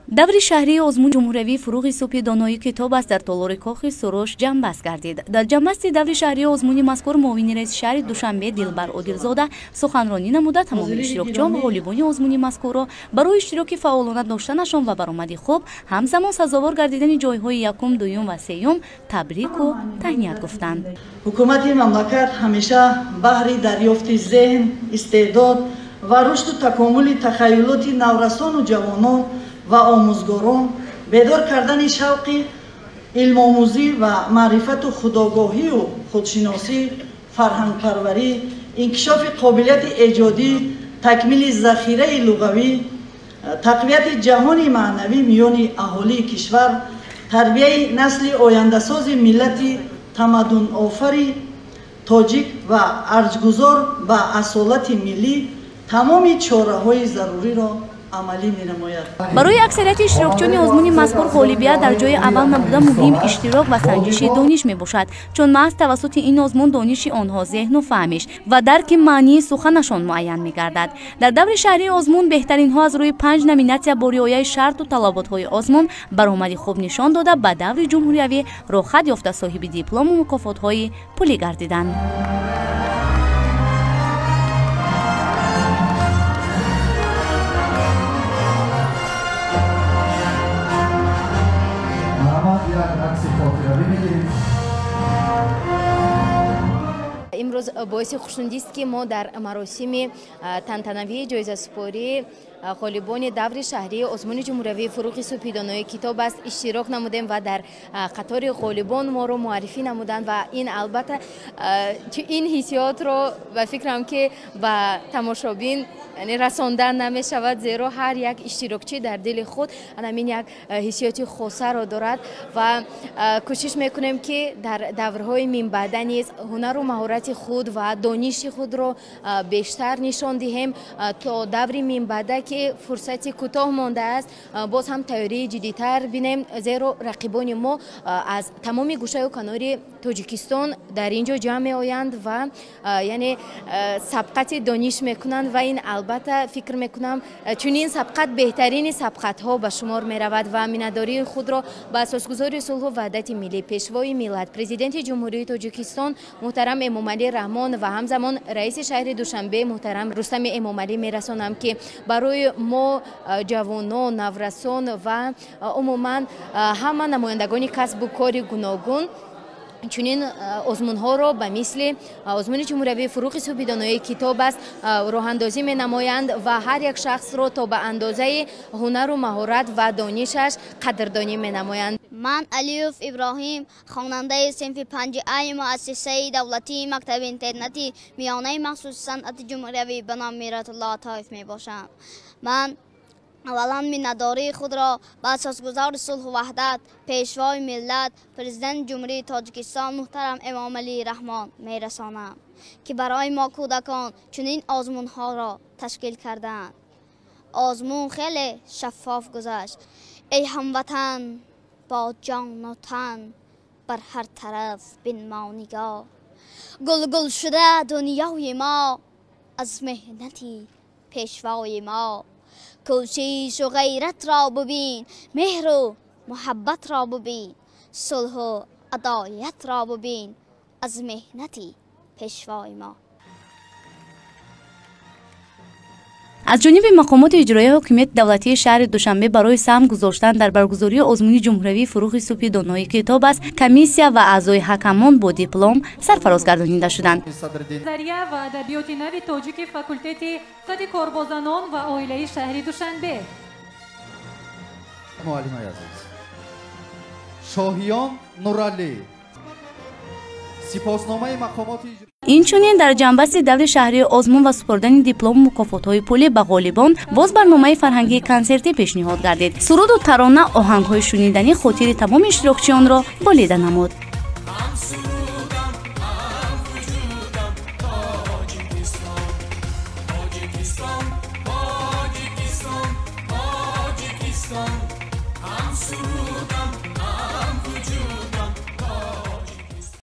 даври шаҳрии озмун ҷумҳуриявии фуруғи субҳи доноӣ китоб аст дар толори кохи суруш ҷамъбаст гардид. Дар ҷамъбасти даври шаҳрии озмуни мазкур муовини раиси шаҳри Душанбе Дилбар Одилзода суханронӣ намуда тамоми иштирокчиён ва ғолибони озмуни мазкурро барои иштироки фаъолона доштанашон ва баромади хуб ҳамзамон сазовор гардидани ҷойҳои якум, дуюм ва сеюм табрику таҳният гуфтанд. ҳукумати мамлакат ҳамеша баҳри дарёфти зеҳн, истеъдод ва рушду такомули тахайюлоти наврасону ҷавонон ва омӯзгорон, бедор кардани шавқи илмомӯзӣ ва маърифату худогоҳию худшиносӣ, фарҳангпарварӣ, инкишофи қобилияти эҷодӣ, такмили захираи луғавӣ, тақвияти ҷаҳони маънавӣ миёни аҳолии кишвар, тарбияи насли ояндасози миллати тамаддунофари тоҷик ва арҷгузор ба асолати миллӣ тамоми чораҳои заруриро амалӣ менамояд. барои аксарияти иштирокчиёни озмуни мазкур ғолибият дар ҷои аввал набуда муҳим иштирок ва санҷиши дониш мебошад, чун маҳз тавассути ин озмун дониши онҳо зеҳну фаҳмиш ва дарки маънии суханашон муайян мегардад. дар даври шаҳрии озмун беҳтаринҳо аз рӯи 5 номинатсия бо риояи шарту талаботҳои озмун баромади хуб нишон дода ба даври ҷумҳуриявӣ рохат ёфта соҳиби диплому мукофотҳои пулӣ гардиданд. имрӯз боиси хушнудист ки мо дар маросими тантанавии ҷоизасупории ғолибони даври шаҳрии озмуни ҷумҳуриявии фуруғи субҳи доноӣ китоб аст иштирок намудем ва дар қатори ғолибон моро муаррифӣ намуданд ва ин албатта ин ҳиссиётро ба фикрам ки ба тамошобин расондан намешавад, зеро ҳар як иштирокчӣ дар дили худ ҳамин як ҳиссиёти хосаро дорад ва кӯшиш мекунем ки дар даврҳои минбаъда низ ҳунару маҳорати худ ва дониши худро бештар нишон диҳем то даври минбаъда ки фурсати кӯтоҳ мондааст боз ҳам тайёрии ҷиддитар бинем, зеро рақибони мо аз тамоми гӯшаю канори Тоҷикистон дар ин ҷо ҷамъ меоянд ва яъне сабқати дониш мекунанд ва ин албатта фикр мекунам чунин сабқат беҳтарини сабқатҳо ба шумор меравад ва миннатдории худро ба асосгузори сулҳу ваҳдати миллӣ, пешвои миллат, президенти ҷумҳурии Тоҷикистон муҳтарам Эмомалӣ Раҳмон ва ҳамзамон раиси шаҳри Душанбе муҳтарам Рустами Эмомалӣ мерасонам ки барои мо ҷавонон, наврасон ва умуман ҳама намояндагони касбу кори гуногун чунин озмунҳоро ба мисли озмуни ҷумҳуриявии фуруғи субҳи доноӣ китоб аст роҳандозӣ менамоянд ва ҳар як шахсро то ба андозаи ҳунару маҳорат ва донишаш қадрдонӣ менамоянд. ман Алиёв Иброҳим, хонандаи синфи 5А муассисаи давлатии мактаби интернати миёнаи махсуси санъати ҷумҳуриявӣ ба номи Мирратулло Атоев мебошам. ман аввалан миннатдории худро ба асосгузори сулҳу ваҳдат, пешвои миллат, президенти ҷумҳурии Тоҷикистон муҳтарам Эмомалӣ Раҳмон мерасонам ки барои мо кӯдакон чунин озмунҳоро ташкил карданд. озмун хеле шаффоф гузашт. эй ҳамватан, бо ҷону тан бар ҳар тараф бинмо нигоҳ. гул шуда дунёи мо аз меҳнати пешвои мо. کوشش و غیرت را ببین، مهر و محبت را ببین، صلح و عدالت را ببین از مهنتی پیشوای ما. از جانب مقامات اجرایی حکومت دولتی شهر دوشنبه برای سهم گذاشتن در برگزاری آزمون جمهوری فروغ سوپی دانایی کتاب است کمیسیا و اعضای حکمان با دیپلم سرفراز گردانیده شدند. نظریه و ادبیات نو تاجیک فاکولته صد کاربازانان و عائله شهر دوشنبه. معلمای عزیز شاهیان نورعلی سپاسنامه مقامات инчунин дар ҷанбасти даври шаҳрии озмун ва супордани диплому мукофотҳои пулӣ ба ғолибон боз барномаи фарҳангии консертӣ пешниҳод гардид. суруду тарона оҳангҳои шуниданӣ хотири тамоми иштирокчиёнро болида намуд.